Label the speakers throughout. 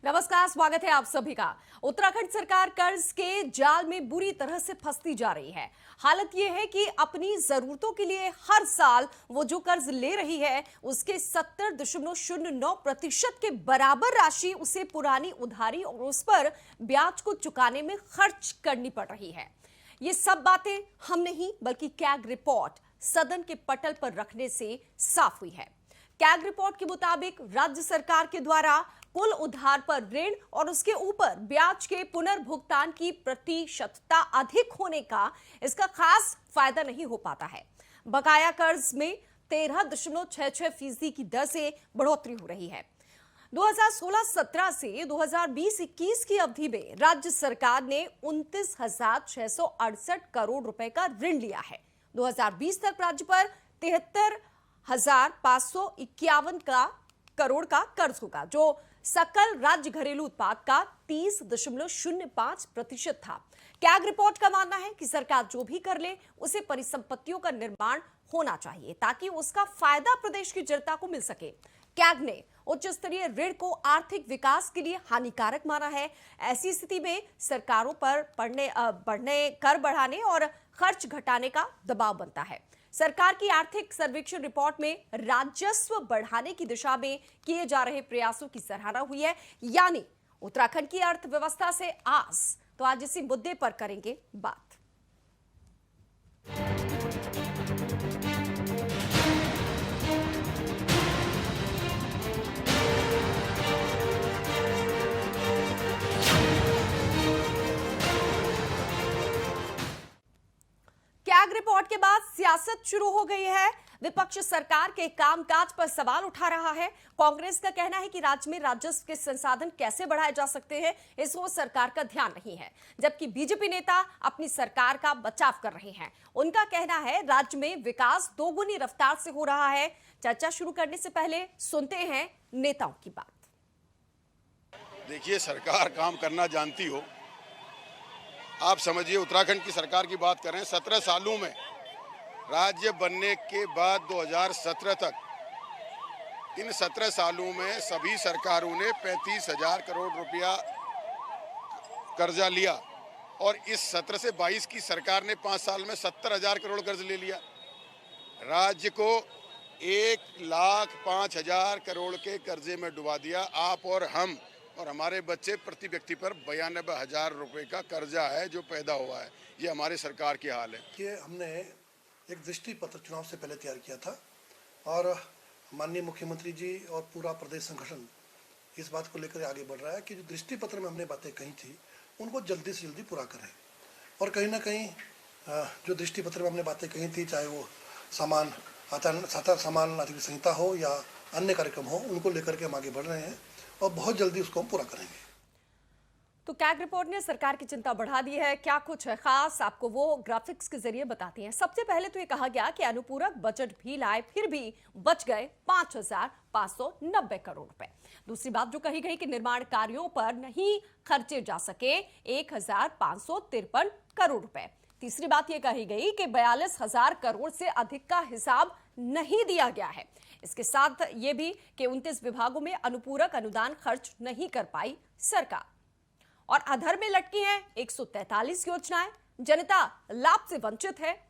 Speaker 1: नमस्कार, स्वागत है आप सभी का। उत्तराखंड सरकार कर्ज के जाल में बुरी तरह से फंसती जा रही है। हालत यह है कि अपनी जरूरतों के लिए हर साल वो जो कर्ज ले रही है उसके 70.09% के बराबर राशि उसे पुरानी उधारी और उस पर ब्याज को चुकाने में खर्च करनी पड़ रही है। ये सब बातें हम नहीं बल्कि कैग रिपोर्ट सदन के पटल पर रखने से साफ हुई है। कैग रिपोर्ट के मुताबिक राज्य सरकार के द्वारा कुल उधार पर ऋण और उसके ऊपर ब्याज के पुनर्भुगतान की प्रतिशतता अधिक होने का इसका खास फायदा नहीं हो पाता है। बकाया कर्ज में 13.66% की दर से बढ़ोतरी हो रही है। 2016-17 से 2020-21 की अवधि में राज्य सरकार ने 29,668 करोड़ रुपए का ऋण लिया है। 2020 तक राज्य पर 73,551 करोड़ का कर्ज होगा, जो सकल राज्य घरेलू उत्पाद का 30.05% था। कैग रिपोर्ट का मानना है कि सरकार जो भी कर ले उसे परिसंपत्तियों का निर्माण होना चाहिए ताकि उसका फायदा प्रदेश की जनता को मिल सके। कैग ने उच्च स्तरीय ऋण को आर्थिक विकास के लिए हानिकारक माना है। ऐसी स्थिति में सरकारों पर बढ़ने कर बढ़ाने और खर्च घटाने का दबाव बनता है। सरकार की आर्थिक सर्वेक्षण रिपोर्ट में राजस्व बढ़ाने की दिशा में किए जा रहे प्रयासों की सराहना हुई है, यानी उत्तराखंड की अर्थव्यवस्था से आस। तो आज इसी मुद्दे पर करेंगे बात। कैग रिपोर्ट के बाद सियासत शुरू हो गई है। विपक्ष सरकार के कामकाज पर सवाल उठा रहा है। कांग्रेस का कहना है कि राज्य में राजस्व के संसाधन कैसे बढ़ाए जा सकते हैं, इस ओर सरकार का ध्यान नहीं है, जबकि बीजेपी नेता अपनी सरकार का बचाव कर रहे हैं। उनका कहना है राज्य में विकास दोगुनी रफ्तार से हो रहा है। चर्चा शुरू करने से पहले सुनते हैं नेताओं की बात।
Speaker 2: देखिए, सरकार काम करना जानती हो। आप समझिए, उत्तराखंड की सरकार की बात करें, 17 सालों में राज्य बनने के बाद 2017 तक, इन 17 सालों में सभी सरकारों ने 35,000 करोड़ रुपया कर्जा लिया और इस 17 से 22 की सरकार ने 5 साल में 70,000 करोड़ कर्ज ले लिया। राज्य को 1,05,000 करोड़ के कर्जे में डुबा दिया। आप और हम और हमारे बच्चे प्रति व्यक्ति पर 92,000 रुपये का कर्जा है जो पैदा हुआ है। ये हमारी सरकार की हाल है।
Speaker 3: कि हमने एक दृष्टि पत्र चुनाव से पहले तैयार किया था और माननीय मुख्यमंत्री जी और पूरा प्रदेश संगठन इस बात को लेकर आगे बढ़ रहा है कि जो दृष्टि पत्र में हमने बातें कही थी उनको जल्दी से जल्दी पूरा करें। और कहीं ना कहीं जो दृष्टि पत्र में हमने बातें कही थी, चाहे वो सामान नागरिक संहिता हो या अन्य कार्यक्रम हो, उनको लेकर के हम आगे बढ़ रहे हैं और बहुत जल्दी उसको हम पूरा करेंगे।
Speaker 1: तो कैग रिपोर्ट ने सरकार की चिंता बढ़ा दी है। क्या कुछ है खास, आपको वो ग्राफिक्स के जरिए बताती हैं। सबसे पहले तो ये कहा गया कि अनुपूरक बजट भी लाए, फिर भी बच गए 5,590 करोड़ रुपए। दूसरी बात जो कही गई कि निर्माण कार्यों पर नहीं खर्चे जा सके 1,553 करोड़ रुपए। तीसरी बात यह कही गई कि 42,000 करोड़ से अधिक का हिसाब नहीं दिया गया है। इसके साथ ये भी कि 29 विभागों में अनुपूरक अनुदान खर्च नहीं कर पाई सरकार और अधर में लटकी हैं 143 योजनाएं। जनता लाभ से वंचित है।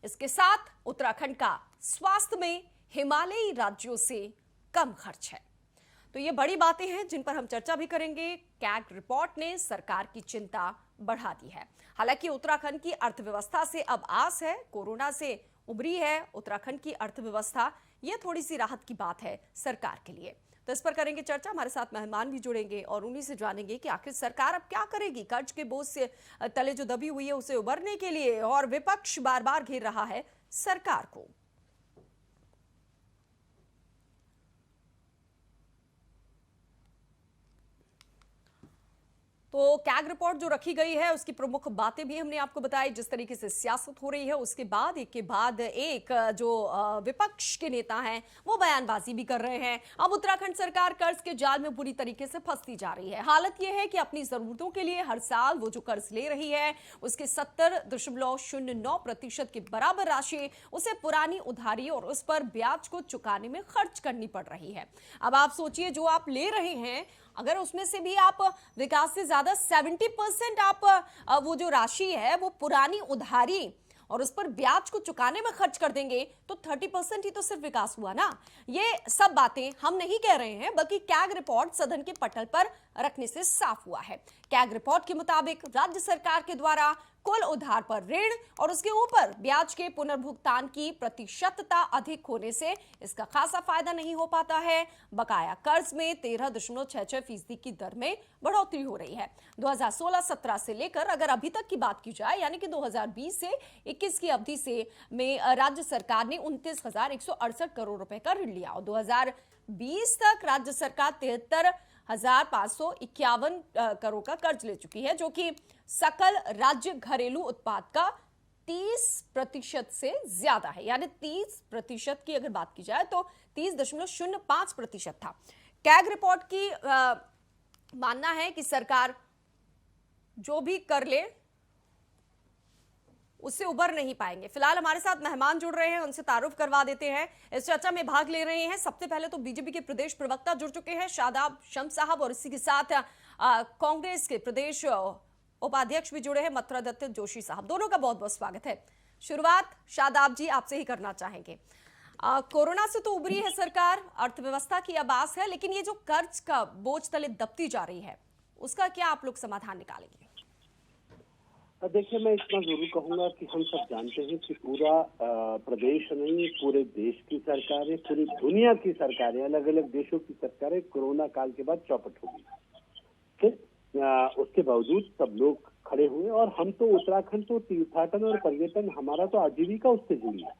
Speaker 1: इसके साथ उत्तराखंड का स्वास्थ्य में हिमालयी राज्यों से कम खर्च है। तो ये बड़ी बातें हैं जिन पर हम चर्चा भी करेंगे। कैग रिपोर्ट ने सरकार की चिंता बढ़ा दी है। हालांकि उत्तराखंड की अर्थव्यवस्था से अब आस है। कोरोना से उभरी है उत्तराखंड की अर्थव्यवस्था, यह थोड़ी सी राहत की बात है सरकार के लिए। तो इस पर करेंगे चर्चा। हमारे साथ मेहमान भी जुड़ेंगे और उन्हीं से जानेंगे कि आखिर सरकार अब क्या करेगी कर्ज के बोझ से तले जो दबी हुई है उसे उबरने के लिए, और विपक्ष बार बार घेर रहा है सरकार को। तो कैग रिपोर्ट जो रखी गई है उसकी प्रमुख बातें भी हमने आपको बताई। जिस तरीके से सियासत हो रही है उसके बाद एक के बाद एक जो विपक्ष के नेता हैं वो बयानबाजी भी कर रहे हैं। अब उत्तराखंड सरकार कर्ज के जाल में बुरी तरीके से फंसती जा रही है। हालत यह है कि अपनी जरूरतों के लिए हर साल वो जो कर्ज ले रही है उसके 70.09% के बराबर राशि उसे पुरानी उधारी और उस पर ब्याज को चुकाने में खर्च करनी पड़ रही है। अब आप सोचिए, जो आप ले रहे हैं अगर उसमें से भी आप विकास से ज्यादा 70% आप वो जो राशि है वो पुरानी उधारी और उस पर ब्याज को चुकाने में खर्च कर देंगे तो 30% ही तो सिर्फ विकास हुआ ना। ये सब बातें हम नहीं कह रहे हैं, बल्कि कैग रिपोर्ट सदन के पटल पर रखने से साफ हुआ है। कैग रिपोर्ट के मुताबिक राज्य सरकार के द्वारा कुल उधार पर ऋण और उसके ऊपर ब्याज के पुनर्भुगतान की प्रतिशतता अधिक होने से इसका खासा फायदा नहीं हो पाता है। बकाया कर्ज में 13.66% की दर में बढ़ोतरी हो रही है। 2016-17 से लेकर अगर अभी तक की बात की जाए, यानी कि 2020 से 21 की अवधि से में राज्य सरकार ने 29,168 करोड़ रुपए का ऋण लिया और 2020 तक राज्य सरकार 73,551 करोड़ का कर्ज ले चुकी है, जो कि सकल राज्य घरेलू उत्पाद का 30% से ज्यादा है। यानी 30% की अगर बात की जाए तो 30.05% था। कैग रिपोर्ट की मानना है कि सरकार जो भी कर ले उससे उबर नहीं पाएंगे। फिलहाल हमारे साथ मेहमान जुड़ रहे हैं, उनसे तारुफ करवा देते हैं। इस चर्चा में भाग ले रहे हैं सबसे पहले तो बीजेपी के प्रदेश प्रवक्ता जुड़ चुके हैं शादाब शम्स साहब, और इसी के साथ कांग्रेस के प्रदेश उपाध्यक्ष भी जुड़े हैं मथुरा दत्त जोशी साहब। दोनों का बहुत बहुत स्वागत है। शुरुआत शादाब जी आपसे ही करना चाहेंगे। कोरोना से तो उबरी है सरकार, अर्थव्यवस्था की अब आस है, लेकिन ये जो कर्ज का बोझ तले दबती जा रही है उसका क्या आप लोग समाधान निकालेंगे?
Speaker 4: देखिए, मैं इतना जरूर कहूंगा कि हम सब जानते हैं कि पूरा प्रदेश नहीं, पूरे देश की सरकारें, पूरी दुनिया की सरकारें, अलग अलग देशों की सरकारें कोरोना काल के बाद चौपट हो गई। फिर उसके बावजूद सब लोग खड़े हुए, और हम तो उत्तराखंड तो तीर्थाटन और पर्यटन, हमारा तो आजीविका उससे जुड़ी है।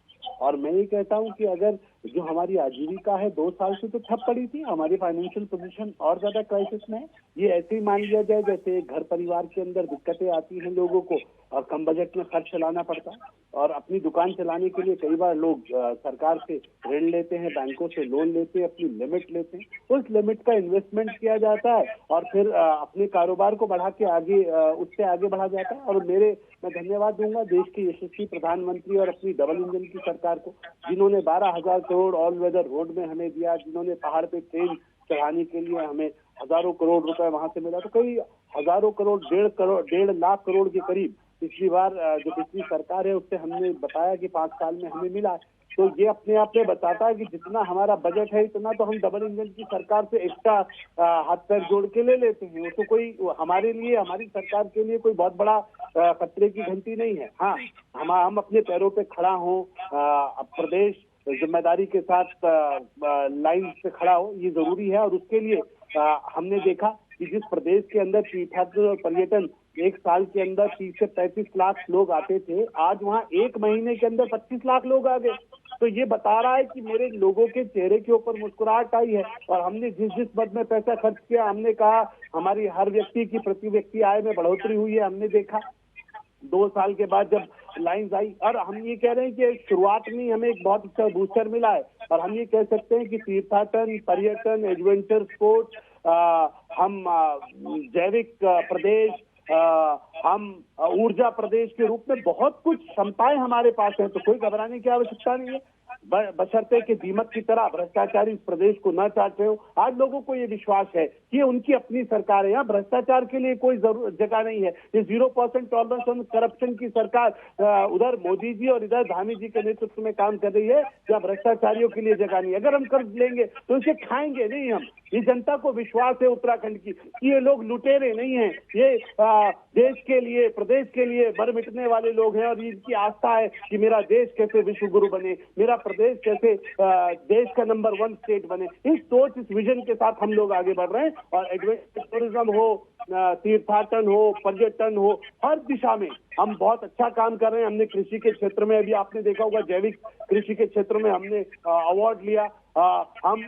Speaker 4: और मैं ये कहता हूँ कि अगर जो हमारी आजीविका है 2 साल से तो ठप पड़ी थी, हमारी फाइनेंशियल पोजीशन और ज्यादा क्राइसिस में है। ये ऐसे ही मान लिया जाए जैसे घर परिवार के अंदर दिक्कतें आती हैं लोगों को और कम बजट में खर्च चलाना पड़ता है, और अपनी दुकान चलाने के लिए कई बार लोग सरकार से ऋण लेते हैं, बैंकों से लोन लेते हैं, अपनी लिमिट लेते हैं, उस लिमिट का इन्वेस्टमेंट किया जाता है और फिर अपने कारोबार को बढ़ा के आगे उससे आगे बढ़ा जाता है। और मैं धन्यवाद दूंगा देश के यशस्वी प्रधानमंत्री और अपनी डबल इंजन की सरकार को, जिन्होंने 12,000 करोड़ ऑल वेदर रोड में हमें दिया, जिन्होंने पहाड़ पे ट्रेन चढ़ाने के लिए हमें हजारों करोड़ रुपए वहां से मिला। तो कई हजारों करोड़, 1.5 लाख करोड़ के करीब पिछली बार जो पिछली सरकार है उससे हमने बताया कि 5 साल में हमें मिला। तो ये अपने आप में बताता है कि जितना हमारा बजट है इतना तो हम डबल इंजन की सरकार से एक्स्ट्रा हाथ पैर जोड़ के ले लेते हैं। वो तो कोई हमारे लिए, हमारी सरकार के लिए कोई बहुत बड़ा खतरे की घंटी नहीं है। हाँ, हम अपने पैरों पे खड़ा हों, प्रदेश जिम्मेदारी के साथ लाइन से खड़ा हो, ये जरूरी है। और उसके लिए हमने देखा कि जिस प्रदेश के अंदर तीर्थयात्रा और पर्यटन एक साल के अंदर 30 से 35 लाख लोग आते थे, आज वहाँ 1 महीने के अंदर 25 लाख लोग आ गए। तो ये बता रहा है कि मेरे लोगों के चेहरे के ऊपर मुस्कुराहट आई है। और हमने जिस मद में पैसा खर्च किया, हमने कहा हमारी हर व्यक्ति की प्रति व्यक्ति आय में बढ़ोतरी हुई है। हमने देखा 2 साल के बाद जब लाइन्स आई, और हम ये कह रहे हैं कि शुरुआत में हमें एक बहुत अच्छा बूस्टर मिला है। और हम ये कह सकते हैं कि तीर्थाटन, पर्यटन, एडवेंचर स्पोर्ट्स, हम जैविक प्रदेश, हम ऊर्जा प्रदेश के रूप में बहुत कुछ क्षमताएं हमारे पास है। तो कोई घबराने की आवश्यकता नहीं है, बशर्ते कि दीमक की तरह भ्रष्टाचारी इस प्रदेश को न चाहते हो। आज लोगों को ये विश्वास है कि ये उनकी अपनी सरकार है, यहाँ भ्रष्टाचार के लिए कोई जगह नहीं है। ये 0% टॉलरेंस ऑन करप्शन की सरकार उधर मोदी जी और इधर धामी जी के नेतृत्व में काम कर रही है, जहाँ भ्रष्टाचारियों के लिए जगह नहीं। अगर हम कर्ज लेंगे तो इसे खाएंगे नहीं हम। ये जनता को विश्वास है उत्तराखंड की, ये लोग लुटेरे नहीं है, ये देश के लिए, प्रदेश के लिए मर मिटने वाले लोग हैं। और इनकी आस्था है कि मेरा देश कैसे विश्व गुरु बने, मेरा प्रदेश कैसे देश का नंबर 1 स्टेट बने। इस सोच, इस विजन के साथ हम लोग आगे बढ़ रहे हैं। और एडवेंचर टूरिज्म हो, तीर्थाटन हो, पर्यटन हो, हर दिशा में हम बहुत अच्छा काम कर रहे हैं। हमने कृषि के क्षेत्र में, अभी आपने देखा होगा, जैविक कृषि के क्षेत्र में हमने अवार्ड लिया। हम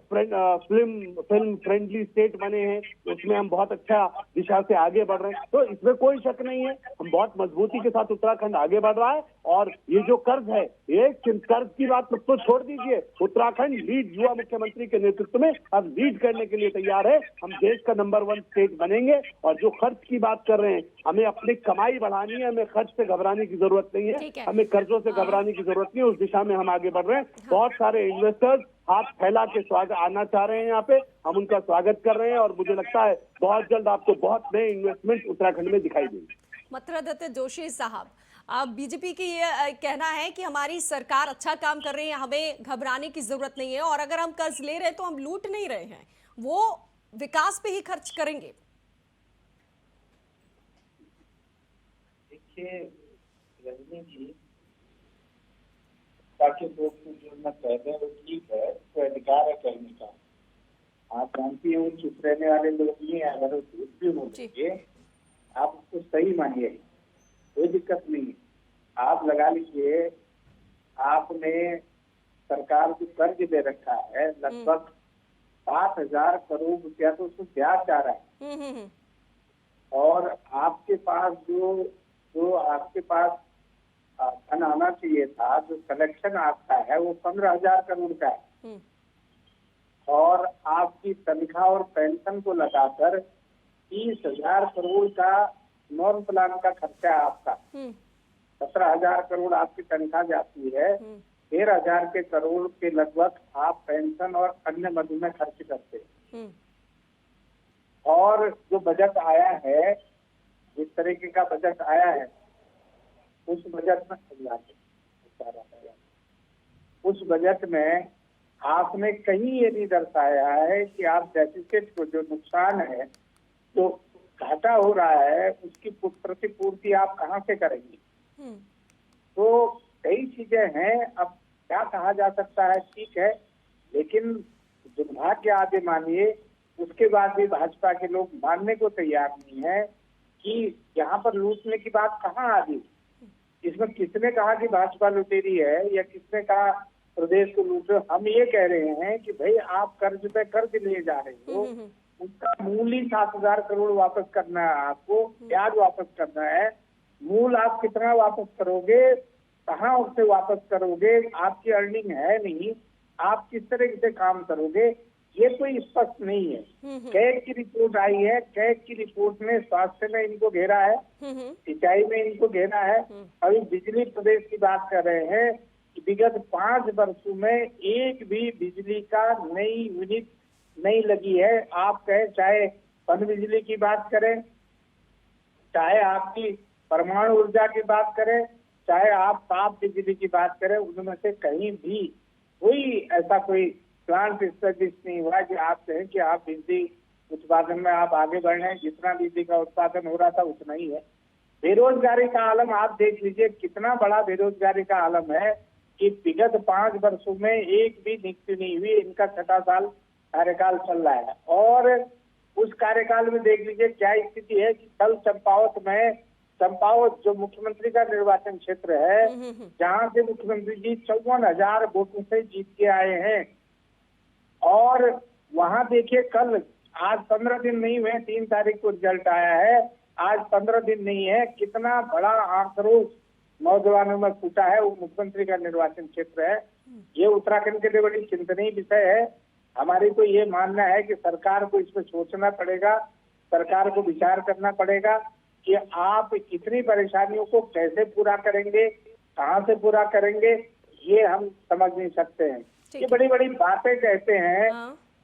Speaker 4: फिल्म फ्रेंडली स्टेट बने हैं, उसमें हम बहुत अच्छा दिशा से आगे बढ़ रहे हैं। तो इसमें कोई शक नहीं है, हम बहुत मजबूती के साथ उत्तराखंड आगे बढ़ रहा है। और ये जो कर्ज है, ये कर्ज की बात तो छोड़ दीजिए, उत्तराखंड लीड युवा मुख्यमंत्री के नेतृत्व में अब लीड करने के लिए तैयार है। हम देश का नंबर 1 स्टेट बनेंगे। और जो खर्च की बात कर रहे हैं, हमें अपनी कमाई बढ़ानी है, हमें खर्च से घबराने की जरूरत नहीं
Speaker 1: ठीक
Speaker 4: है,
Speaker 1: है।
Speaker 4: हमें कर्जों से घबराने की जरूरत नहीं है। उस दिशा में हम आगे बढ़ रहे हैं। बहुत सारे इन्वेस्टर्स हाथ फैला के स्वागत आना चाह रहे हैं यहाँ पे, हम उनका स्वागत कर रहे हैं और मुझे लगता है बहुत जल्द आपको बहुत नए इन्वेस्टमेंट उत्तराखंड में दिखाई देंगे।
Speaker 1: मथुरादत्त जोशी साहब, अब बीजेपी की ये कहना है कि हमारी सरकार अच्छा काम कर रही है, हमें घबराने की जरूरत नहीं है, और अगर हम कर्ज ले रहे हैं तो हम लूट नहीं रहे हैं, वो विकास पे ही खर्च करेंगे।
Speaker 5: देखिए रजनी जी, ताकि लोग जो मैं कह रहे हैं वो ठीक है, तो अधिकार है कहने का। आप जानती हो चुप रहने वाले लोग नहीं है, अगर वो झूठ भी बोलेंगे आप उसको सही मानिए, कोई दिक्कत नहीं है। आप लगा लीजिए, आपने सरकार को कर्ज दे रखा है लगभग 7,000 करोड़ रुपया, तो उसको ब्याज आ रहा है। और आपके पास जो आपके पास धन आना चाहिए था, जो कलेक्शन आपका है वो 15,000 करोड़ का है। और आपकी तनख्वाह और पेंशन को लगाकर 30,000 करोड़ का नॉन प्लान का खर्चा है आपका। 17,000 करोड़ आपकी तनख्वाह जाती है, 13,000 के करोड़ के लगभग आप पेंशन और अन्य मद में खर्च करते हैं। और जो बजट आया है, जिस तरीके का बजट आया है, उस बजट में आपने कहीं ये नहीं दर्शाया है कि आप डेफिसिट को, जो नुकसान है, जो घाटा हो रहा है, उसकी प्रतिपूर्ति आप कहाँ से करेंगे। तो कई चीजें हैं। अब क्या कहा जा सकता है, ठीक है, लेकिन दुर्भाग्य आदि मानिए, उसके बाद भी भाजपा के लोग मानने को तैयार नहीं है कि यहाँ पर लूटने की बात कहाँ आ गई। इसमें किसने कहा कि भाजपा लुटेरी है या किसने कहा प्रदेश को लूट रहे हो। हम ये कह रहे हैं कि भाई आप कर्ज पे कर्ज लिए जा रहे हो, उसका मूल ही 7,000 करोड़ वापस करना है, आपको ब्याज वापस करना है। मूल आप कितना वापस करोगे, कहाँ उससे वापस करोगे, आपकी अर्निंग है नहीं, आप किस तरह से काम करोगे, ये कोई स्पष्ट नहीं है। कैग की रिपोर्ट आई है, कैग की रिपोर्ट में स्वास्थ्य में इनको घेरा है, सिंचाई में इनको घेरा है। अभी बिजली प्रदेश की बात कर रहे हैं कि विगत 5 वर्षों में एक भी बिजली का नई यूनिट नहीं लगी है। आप कहें, चाहे पन बिजली की बात करें, चाहे आपकी परमाणु ऊर्जा की बात करें, चाहे आप ताप बिजली की बात करें, उनमें से कहीं भी कोई ऐसा कोई प्लांट स्टैब्लिश नहीं हुआ कि आप कहें कि आप बिजली उत्पादन में आप आगे बढ़ रहे हैं। जितना बिजली का उत्पादन हो रहा था उतना ही है। बेरोजगारी का आलम आप देख लीजिए, कितना बड़ा बेरोजगारी का आलम है कि विगत 5 वर्षों में एक भी नियुक्ति नहीं हुई। इनका 6ठा साल कार्यकाल चल रहा है और उस कार्यकाल में देख लीजिए क्या स्थिति है कि कल चंपावत जो मुख्यमंत्री का निर्वाचन क्षेत्र है, जहां से मुख्यमंत्री जी 54,000 वोटों से जीत के आए हैं, और वहां देखिए कल, आज 15 दिन नहीं हुए, 3 तारीख को रिजल्ट आया है, आज 15 दिन नहीं है, कितना बड़ा आक्रोश नौजवानों में फूटा है। वो मुख्यमंत्री का निर्वाचन क्षेत्र है। ये उत्तराखंड के लिए बड़ी चिंतनीय विषय है। हमारी तो ये मानना है कि सरकार को इस पर सोचना पड़ेगा, सरकार को विचार करना पड़ेगा कि आप इतनी परेशानियों को कैसे पूरा करेंगे, कहाँ से पूरा करेंगे, ये हम समझ नहीं सकते हैं। ये बड़ी बड़ी बातें कहते हैं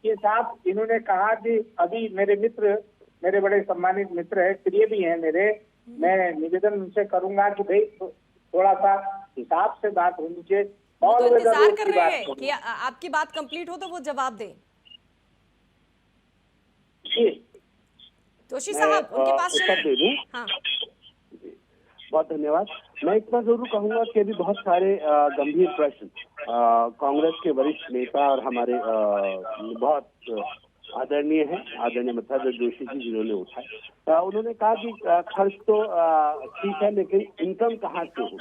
Speaker 5: कि साहब, इन्होंने कहा कि अभी मेरे बड़े सम्मानित मित्र है, प्रिय भी हैं मेरे, मैं निवेदन उनसे करूंगा कि भाई थोड़ा सा हिसाब से बात होनी चाहिए।
Speaker 1: तो इंतजार कर रहे हैं कि आपकी बात कंप्लीट हो तो वो जवाब दें। जोशी साहब, उनके पास चलिए। हाँ,
Speaker 4: बहुत धन्यवाद। मैं इतना जरूर कहूंगा कि अभी बहुत सारे गंभीर प्रश्न कांग्रेस के वरिष्ठ नेता और हमारे बहुत आदरणीय मथुरादत्त जोशी जी जिन्होंने उठाए। उन्होंने कहा कि खर्च तो ठीक है, लेकिन इनकम कहाँ से हो।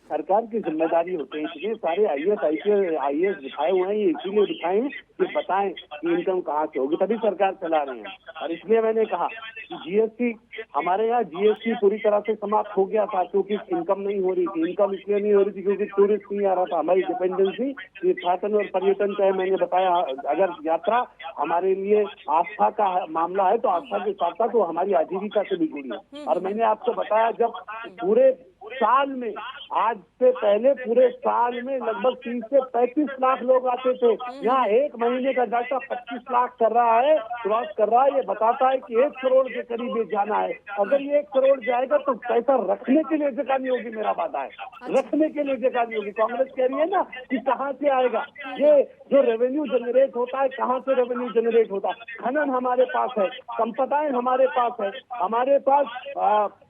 Speaker 4: सरकार की जिम्मेदारी होती है। इतने सारे आईएएस दिखाए हुए हैं, ये इसीलिए दिखाए हैं कि बताएं कि इनकम कहाँ से होगी, तभी सरकार चला रहे हैं। और इसलिए मैंने कहा कि जीएसटी, हमारे यहाँ जीएसटी पूरी तरह से समाप्त हो गया था, क्योंकि इनकम नहीं हो रही थी। इनकम इसलिए नहीं हो रही थी क्योंकि टूरिस्ट नहीं आ रहा था। हमारी डिपेंडेंसी तीर्थाटन और पर्यटन का है। मैंने बताया, अगर यात्रा हमारे लिए आस्था का मामला है तो आस्था के साथ साथ वो हमारी आजीविका से भी जुड़ी है। और मैंने आपको बताया, जब पूरे साल में, आज से पहले पूरे साल में लगभग 30 से 35 लाख लोग आते थे, यहाँ एक महीने का डाटा 25 लाख कर रहा है, क्रॉस कर रहा है। ये बताता है कि 1 करोड़ के करीब ये जाना है। अगर ये 1 करोड़ जाएगा तो पैसा रखने के लिए जगह नहीं होगी, मेरा वादा है, रखने के लिए जगह नहीं होगी। कांग्रेस कह रही है ना कि कहाँ से आएगा ये जो रेवेन्यू जनरेट होता है, कहाँ से रेवेन्यू जनरेट होता है? खनन हमारे पास है, संपदाएं हमारे पास है, हमारे पास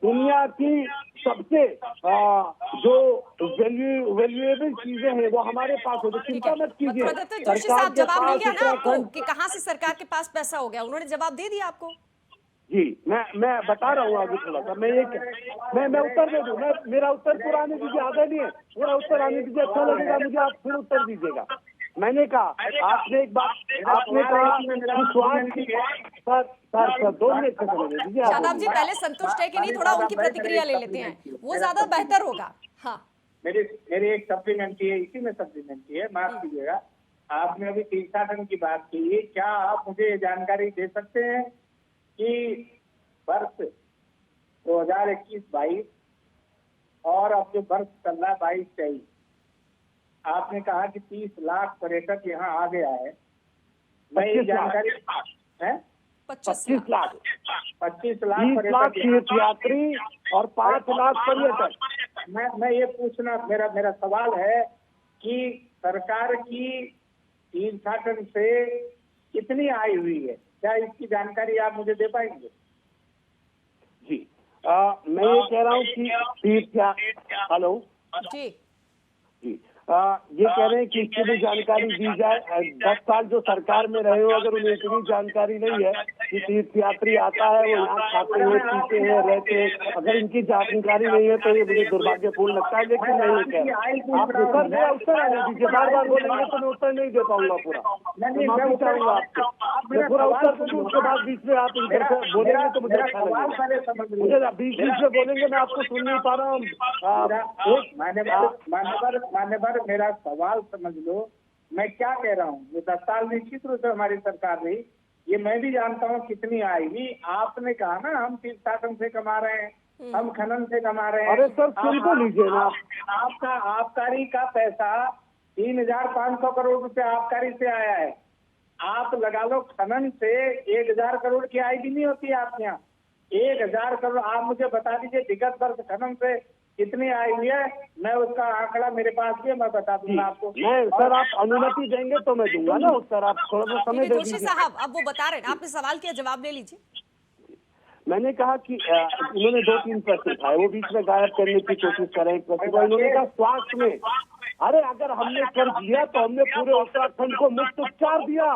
Speaker 4: दुनिया की सबसे जो वैल्यूएबल चीजें हैं वो हमारे पास है। तो चिंता मत कीजिए।
Speaker 1: प्रदत्त जोशी साहब, जवाब मिल गया ना आपको कि कहां से सरकार के पास पैसा हो गया? उन्होंने जवाब दे दिया आपको?
Speaker 4: जी, मैं बता रहा हूँ आगे थोड़ा सा। मैं उत्तर दे दूं। मेरा उत्तर पूरा आने दीजिए, आगे नहीं है, पूरा उत्तर आने दीजिए। अच्छा लगेगा मुझे, आप फिर उत्तर दीजिएगा। मैंने कहा, आपने एक बात, आपने कहा सर 2 मिनट से समझ लीजिए।
Speaker 1: शादाब जी पहले संतुष्ट है कि नहीं, थोड़ा उनकी प्रतिक्रिया ले लेते हैं, वो ज्यादा बेहतर होगा। हाँ,
Speaker 5: मेरी एक सप्लीमेंट्री है, इसी में सप्लीमेंट्री है, माफ कीजिएगा। आपने अभी तीर्थाटन की बात की, क्या आप मुझे ये जानकारी दे सकते हैं कि वर्ष 2021-22 और अब जो वर्ष चल रहा है 22-23, आपने कहा कि 30 लाख पर्यटक यहाँ आ गया है। मैं ये जानकारी है
Speaker 1: 25
Speaker 4: लाख
Speaker 5: 25 लाख
Speaker 4: 20 लाख
Speaker 5: पर्यटक
Speaker 4: तीर्थयात्री और 5 लाख पर्यटक।
Speaker 5: मैं ये पूछना, मेरा सवाल है कि सरकार की तीर्थाटन से कितनी आय हुई है, क्या इसकी जानकारी आप मुझे दे पाएंगे?
Speaker 4: जी, मैं ये कह रहा हूँ कि हेलो
Speaker 1: जी
Speaker 4: जी, ये कह रहे हैं कि इसकी भी जानकारी दी जाए। 10 साल जो सरकार में रहे हो, अगर उन्हें इतनी जानकारी नहीं है कि तीर्थयात्री आता है, वो यहाँ खाते हैं, पीते हैं, रहते हैं, अगर इनकी जानकारी नहीं है तो ये मुझे दुर्भाग्यपूर्ण लगता है। लेकिन मैं ये कह रहा हूँ, आप उत्तर मेरा उत्तर आने दीजिए। बार बार बोलेंगे तो मैं उत्तर नहीं दे पाऊंगा पूरा। माफी चाहूंगा आपसे, मैं पूरा उत्तर दे दूँ, उसके बाद बीच में आप इधर से बोलेंगे तो मुझे अच्छा लगेगा। मुझे बीच में बोलेंगे, मैं आपको सुन नहीं पा रहा हूँ।
Speaker 5: मान्यवर, मेरा सवाल समझ लो, मैं क्या कह रहा हूँ। ये 10 साल निश्चित रूप से हमारी सरकार रही, ये मैं भी जानता हूँ कितनी आएगी। आपने कहा ना हम तीर्थाटन से कमा रहे हैं, हम खनन से कमा रहे हैं।
Speaker 4: अरे सर सुन तो लीजिए ना,
Speaker 5: आपका आबकारी का पैसा 3,500 करोड़ रुपए आबकारी से आया है। आप लगा लो खनन से 1,000 करोड़ की आय भी नहीं होती आपके यहाँ। 1,000 करोड़ आप मुझे बता दीजिए विगत वर्ष खनन से कितनी आई हुई है, मैं उसका आंकड़ा मेरे पास भी है, मैं बता दूंगा आपको।
Speaker 4: मैं सर, आप अनुमति देंगे तो मैं दूंगा ना उत्तर, आप थोड़ा सा समय दे
Speaker 1: जोशी
Speaker 4: दीजिए।
Speaker 1: साहब, अब वो बता रहे हैं, आपने सवाल किया, जवाब ले लीजिए।
Speaker 4: मैंने कहा कि उन्होंने 2-3 प्रश्न उठाए, वो बीच में गायब करने की कोशिश कर रहे हैं प्रश्न को। इन्होंने कहा स्वास्थ्य में, अरे अगर हमने कर दिया तो हमने पूरे उत्तराखंड को मुफ्त उपचार दिया।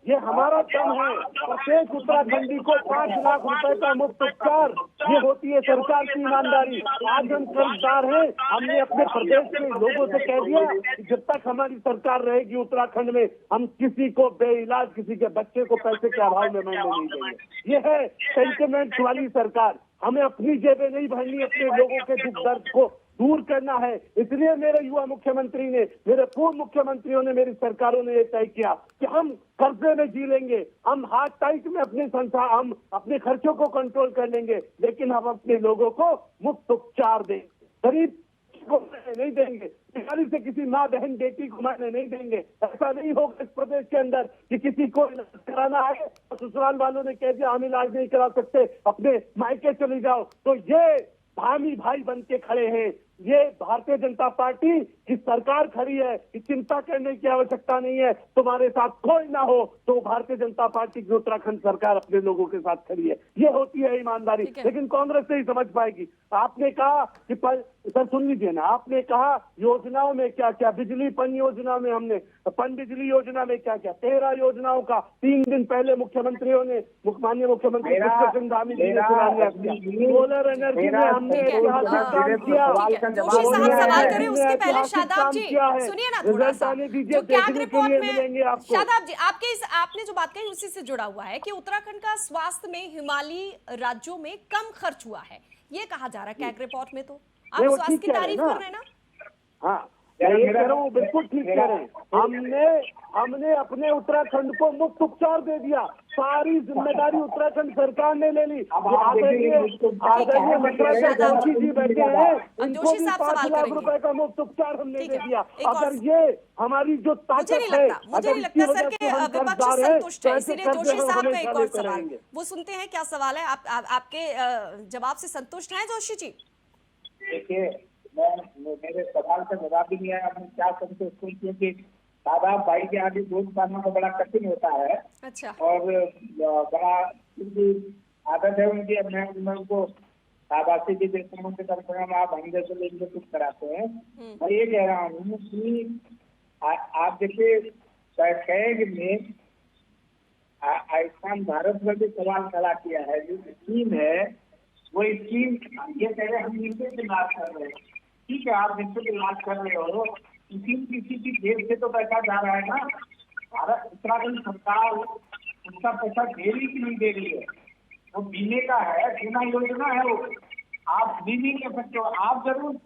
Speaker 4: ये हमारा काम है, प्रत्येक उत्तराखंडी को 5 लाख रुपए का मुफ्त उपचार, ये होती है सरकार की ईमानदारी। आज हम कर्जदार हैं, हमने अपने प्रदेश के लोगों से कह दिया कि जब तक हमारी सरकार रहेगी उत्तराखंड में, हम किसी को बेइलाज, किसी के बच्चे को पैसे के अभाव में मरने नहीं देंगे। ये है सेंटिमेंट वाली सरकार। हमें अपनी जेबें नहीं भरनी, अपने लोगों के दुख दर्द को दूर करना है। इसलिए मेरे युवा मुख्यमंत्री ने, मेरे पूर्व मुख्यमंत्रियों ने, मेरी सरकारों ने ये तय किया कि हम कर्जे में जी लेंगे, हम हाथ टाइट में हम अपने खर्चों को कंट्रोल कर लेंगे, लेकिन हम अपने लोगों को मुफ्त उपचार दें। गरीब को मरने नहीं देंगे, बीमारी से किसी माँ बहन बेटी को मरने नहीं देंगे। ऐसा नहीं होगा इस प्रदेश के अंदर कि किसी को इलाज कराना है तो ससुराल वालों ने कह दिया हम इलाज नहीं करा सकते, अपने मायके चले जाओ। तो ये हामी भाई बन के खड़े हैं। ये भारतीय जनता पार्टी की सरकार खड़ी है कि चिंता करने की आवश्यकता नहीं है, तुम्हारे साथ कोई ना हो, तो भारतीय जनता पार्टी की उत्तराखंड सरकार अपने लोगों के साथ खड़ी है। ये होती है ईमानदारी, लेकिन कांग्रेस नहीं समझ पाएगी। आपने कहा कि
Speaker 6: सर सुन लीजिए ना, आपने कहा योजनाओं में क्या क्या, बिजली पन योजना में हमने, पन बिजली योजना में क्या क्या, 13 योजनाओं का 3 दिन पहले मुख्यमंत्रियों ने, माननीय मुख्यमंत्री पुष्कर धामी जी ने शिलान्यास किया। सोलर एनर्जी में हमने ऐतिहासिक काम किया।
Speaker 1: जोशी साहब सवाल करें उसके पहले शादाब जी सुनिए ना थोड़ा सा, जो कैग रिपोर्ट में शादाब जी आपने जो बात कही उसी से जुड़ा हुआ है कि उत्तराखंड का स्वास्थ्य में हिमालयी राज्यों में कम खर्च हुआ है, ये कहा जा रहा है कैग रिपोर्ट में। तो आप स्वास्थ्य की तारीफ कर रहे हैं ना?
Speaker 6: हाँ, मैं ये कह रहा हूँ, बिल्कुल ठीक कह रहे हैं। हमने अपने उत्तराखंड को मुफ्त उपचार दे दिया, सारी जिम्मेदारी उत्तराखंड सरकार ने ले ली। आदरणीय जोशी जी बैठे हैं, उनको भी 5 लाख रुपए का मुफ्त उपचार हमने दे दिया। अगर ये हमारी जो ताकत है,
Speaker 1: मुझे नहीं लगता सर के विपक्ष संतुष्ट है, इसीलिए जोशी साहब का एक और सवाल वो सुनते हैं, क्या सवाल है? आपके जवाब से संतुष्ट हैं जोशी जी?
Speaker 5: देखिए, मेरे सवाल का जवाब भी नहीं आया, आपने क्या संतोष, क्योंकि दादा भाई के आगे दूध पाना तो बड़ा कठिन होता है।
Speaker 1: अच्छा।
Speaker 5: और बड़ा आदत है उनकी। अब मैं उनको शाबाशी भी देता हूँ कि कम से कम आप हम जैसे लोग कुछ कराते हैं। मैं ये कह रहा हूँ कि आप देखिए कैग में आयुष्मान भारत में भी सवाल खड़ा किया है। जो स्कीम है वो स्कीम ये कह रहे हैं हम निःशुल्क इलाज कर रहे हैं। ठीक है, आप निःशुल्क इलाज कर रहे हो, किसी की जेब से तो पैसा जा रहा है ना। भारत उत्तराखंड सरकार उसका पैसा दे रही कि नहीं दे रही है? वो बीमे का है, बीमा योजना है, वो आप फ्री नहीं कर सकते हो। आप जरूर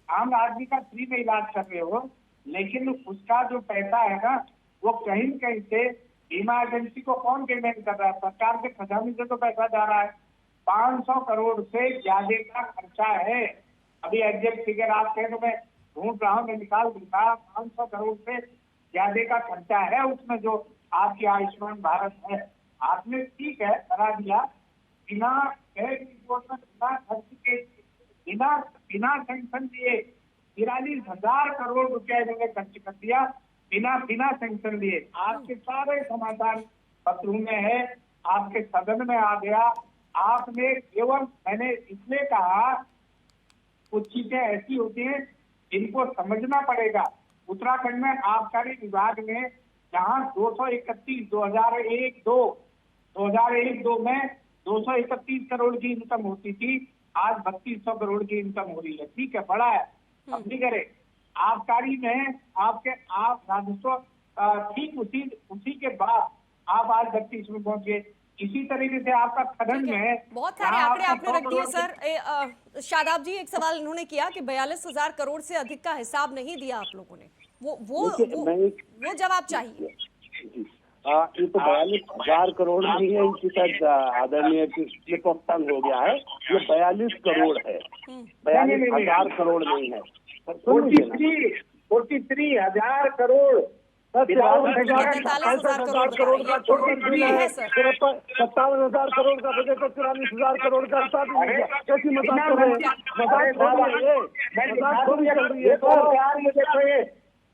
Speaker 5: आम आदमी का फ्री में इलाज कर रहे हो, लेकिन उसका जो पैसा है ना वो कहीं न कहीं से बीमा एजेंसी को कौन पेमेंट कर रहा है? सरकार के खजाने से तो पैसा जा रहा है। 500 करोड़ से ज्यादा का खर्चा है। अभी एग्जैक्ट फिगर आप कहें तो मैं ढूंढ रहा हूँ, मैं निकाल दूंगा। 500 करोड़ से ज्यादा का खर्चा है उसमें, जो आपकी आयुष्मान भारत है। आपने ठीक है करा दिया, बिना खर्च के, बिना सेंक्शन दिए 43,000 करोड़ रुपया इन्होंने खर्च कर दिया, बिना सेंक्शन दिए। आपके सारे समाधान पत्रों में है, आपके सदन में आ गया। आपने केवल, मैंने इसलिए कहा कुछ चीजें ऐसी होती हैं जिनको समझना पड़ेगा। उत्तराखंड में आबकारी विभाग में जहां 2001-2 में 231 करोड़ की इनकम होती थी, आज 3200 करोड़ की इनकम हो रही है। ठीक है, बड़ा है, अब नहीं करे। आबकारी में आप राजस्व ठीक उसी के बाद आप आज 32 में पहुंच गए। इसी तरीके से आपका खनन में
Speaker 1: बहुत सारे आंकड़े आपने रख दिए सर। शादाब जी, एक सवाल इन्होंने किया कि 42,000 करोड़ से अधिक का हिसाब नहीं दिया आप लोगों ने, वो जवाब चाहिए।
Speaker 6: ये तो 42,000 करोड़ नहीं है, इनकी शायद आदरणीय स्लिप ऑफ टंग हो गया है। ये 42 करोड़ है, 42,000 करोड़ नहीं है।
Speaker 5: 43,000 करोड़
Speaker 6: 57,000 करोड़ का टोटल बिल है, 57,000 करोड़ का बजट है, 43,000 करोड़ का हिसाब नहीं दिया। कैसी मजाक कर रहे हैं? मजाक थोड़ी चल रही है सर।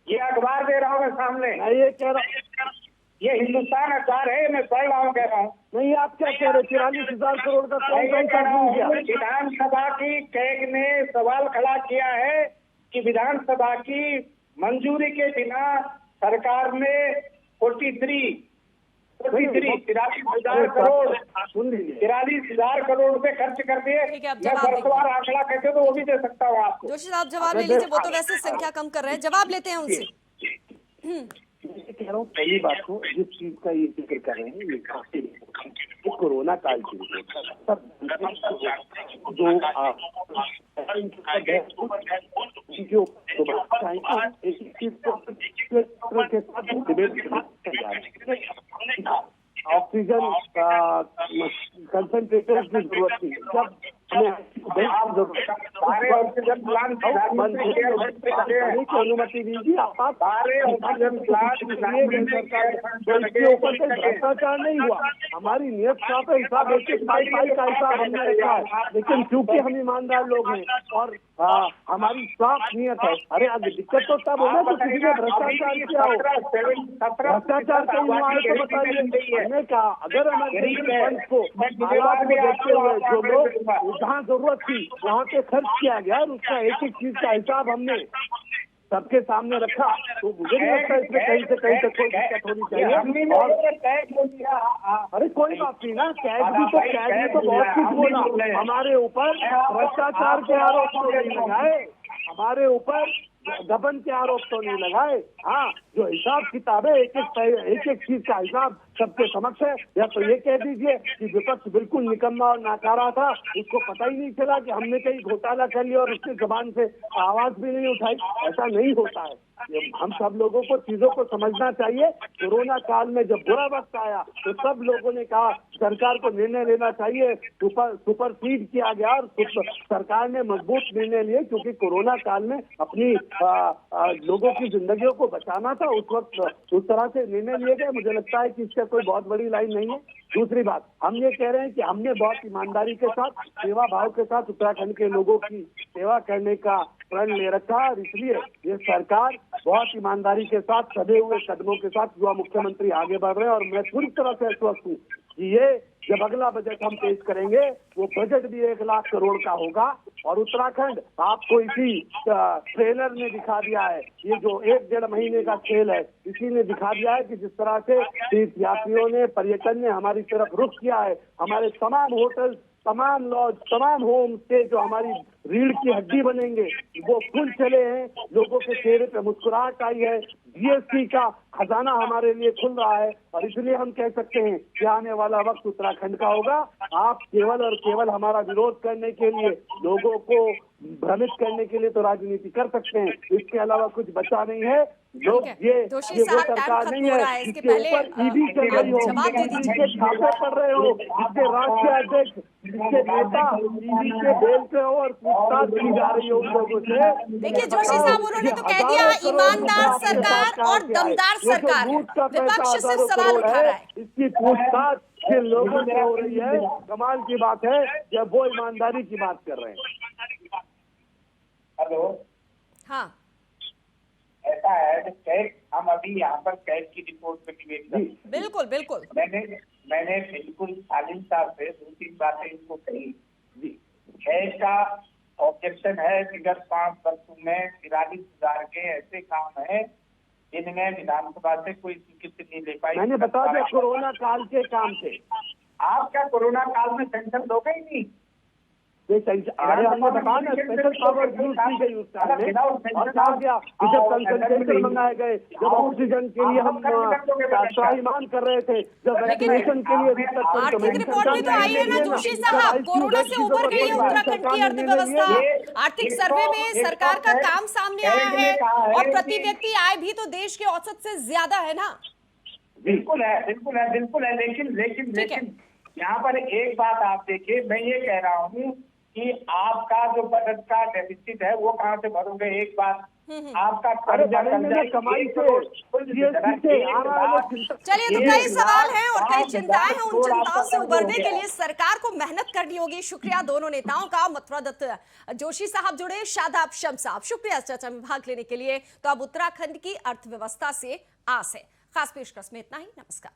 Speaker 5: ये अखबार दे रहा हूँ मैं सामने,
Speaker 6: ये कह रहा,
Speaker 5: ये हिंदुस्तान अखबार है, मैं पढ़ रहा हूँ, कह रहा हूँ।
Speaker 6: नहीं, आप क्या कह रहे? 43,000 करोड़ का कौन सा दिया?
Speaker 5: विधानसभा की कैग ने सवाल खड़ा किया है कि विधानसभा की मंजूरी के बिना सरकार ने 43,000 करोड़ 43,000 करोड़ रुपए खर्च कर दिए। मैं वर्षवार आंकड़ा कहते तो वो भी दे सकता हूँ आपको।
Speaker 1: जोशी साहब जवाब ले लीजिए, वो तो वैसे संख्या कम कर रहे हैं, जवाब लेते हैं उनसे।
Speaker 6: कह रहा हूँ पहली बात को, जिस चीज का ये जिक्र कर रहे हैं, ये काफी कोरोना काल की सब जो के साथ डिबेट ऑक्सीजन कंसंट्रेटर की जरूरत थी, जब अनुमति दीजिए। भ्रष्टाचार नहीं हुआ, हमारी नियत साफ है, हिसाब एक पाई का हिसाब हमने रखा है, लेकिन क्योंकि हम ईमानदार लोग हैं और हमारी साफ नियत है। अरे अगर दिक्कत तो तब हो ना तो किसी ने भ्रष्टाचार किया हो, भ्रष्टाचार कहीं हुआ है तो बताइए। हमने कहा अगर इमरजेंसी फंड को हालात में देखते हुए जो लोग जहाँ जरूरत थी वहाँ पे खर्च किया गया और उसका एक एक चीज का हिसाब हमने सबके सामने रखा, तो मुझे नहीं लगता इसमें कहीं से कहीं तक कोई दिक्कत होनी चाहिए। और अरे कोई बात नहीं ना, कैग भी तो बहुत कुछ बोला, हमारे ऊपर भ्रष्टाचार के आरोप तो नहीं लगाए, हमारे ऊपर गबन के आरोप तो नहीं लगाए। हाँ, जो हिसाब किताब है एक एक चीज का हिसाब सबके समक्ष है। या तो ये कह दीजिए कि विपक्ष बिल्कुल निकम्मा और नाकारा था, उसको पता ही नहीं चला कि हमने कहीं घोटाला कर लिया और उसकी जबान से आवाज भी नहीं उठाई। ऐसा नहीं होता है। हम सब लोगों को चीजों को समझना चाहिए। कोरोना काल में जब बुरा वक्त आया तो सब लोगों ने कहा सरकार को निर्णय लेना चाहिए, सुपरसीड किया गया और सरकार ने मजबूत निर्णय लिए, क्योंकि कोरोना काल में अपनी लोगों की जिंदगियों को बचाना था। उस वक्त उस तरह से निर्णय लिए गए। मुझे लगता है कि इसका कोई बहुत बड़ी लाइन नहीं है। दूसरी बात, हम ये कह रहे हैं कि हमने बहुत ईमानदारी के साथ, सेवा भाव के साथ उत्तराखंड के लोगों की सेवा करने का प्रण ले रखा है और इसलिए ये सरकार बहुत ईमानदारी के साथ सधे हुए कदमों के साथ युवा मुख्यमंत्री आगे बढ़ रहे हैं। और मैं पूरी तरह से आश्वस्त हूँ कि ये जब अगला बजट हम पेश करेंगे वो बजट भी 1 लाख करोड़ का होगा। और उत्तराखंड आपको इसी ट्रेलर ने दिखा दिया है, ये जो 1-1.5 महीने का खेल है, इसी ने दिखा दिया है कि जिस तरह से तीर्थ यात्रियों ने, पर्यटन ने हमारी तरफ रुख किया है। हमारे तमाम होटल, तमाम लॉज, तमाम होम स्टे जो हमारी रीढ़ की हड्डी बनेंगे वो खुल चले हैं। लोगों के चेहरे पे मुस्कुराहट आई है। जीएसटी का खजाना हमारे लिए खुल रहा है और इसलिए हम कह सकते हैं कि आने वाला वक्त उत्तराखंड का होगा। आप केवल और केवल हमारा विरोध करने के लिए, लोगों को भ्रमित करने के लिए तो राजनीति कर सकते हैं, इसके अलावा कुछ बचा नहीं है। लोग ये वो सरकार नहीं है जिसके ऊपर ईडी चल रही हो, जिसके छापे पड़ रहे हो, जिसके राष्ट्रीय अध्यक्ष, जिसके नेता ईडी के बेल पे हो और पूछताछ की जा रही हो उन लोगों से।
Speaker 1: देखिए जोशी साहब, उन्होंने तो कह दिया ईमानदार सरकार और दमदार सरकार है। विपक्ष सिर्फ सवाल उठा रहा है।
Speaker 6: इसकी पूछताछ जिन लोगों से हो रही है, कमाल की बात है जब वो ईमानदारी की बात कर रहे हैं।
Speaker 5: हेलो,
Speaker 1: हाँ,
Speaker 5: ऐसा है कि कैग, हम अभी यहाँ पर कैग की रिपोर्ट पे डिबेट कर रहे हैं।
Speaker 1: बिल्कुल बिल्कुल।
Speaker 5: मैंने बिल्कुल सालिम साहब से 2-3 बातें इनको कही। कैग का ऑब्जेक्शन है कि गत 5 वर्षों में 43,000 के ऐसे काम है जिनमें विधानसभा से कोई स्वीकृति नहीं ले पाई।
Speaker 6: मैंने बता दिया कोरोना काल के काम थे।
Speaker 5: आप क्या कोरोना काल में सेंशन दोगे ही नहीं?
Speaker 6: अरे हमने बताया ना, स्पेशल पावर यूज की गई उस टाइम में। और कहा गया कि जब कंसंट्रेटर मंगाए गए, जब ऑक्सीजन के लिए हम त्राहिमाम कर रहे थे, जब वैक्सीनेशन के लिए
Speaker 1: आर्थिक रिपोर्ट भी तो आई है ना जोशी साहब, कोरोना से उबर गई है उत्तराखंड की अर्थव्यवस्था। आर्थिक सर्वे में सरकार का काम सामने आया है और प्रति व्यक्ति आय भी तो देश के औसत से ज्यादा है ना।
Speaker 5: बिल्कुल है, बिल्कुल है, बिल्कुल है। लेकिन यहाँ पर एक बात आप देखिए, मैं ये कह रहा हूँ कि आपका जो बजट का डेफिसिट है वो कहाँ से भरोगे? एक बात, आपका
Speaker 6: कमाई से
Speaker 1: चलिए, तो कई सवाल हैं और कई चिंताएं हैं। उन चिंताओं से उबरने के लिए सरकार को मेहनत करनी होगी। शुक्रिया दोनों नेताओं का। मथुरा दत्त जोशी साहब जुड़े, शादाब शम्स साहब, शुक्रिया चर्चा में भाग लेने के लिए। तो अब उत्तराखंड की अर्थव्यवस्था से आस है। खास पेशकश में इतना ही। नमस्कार।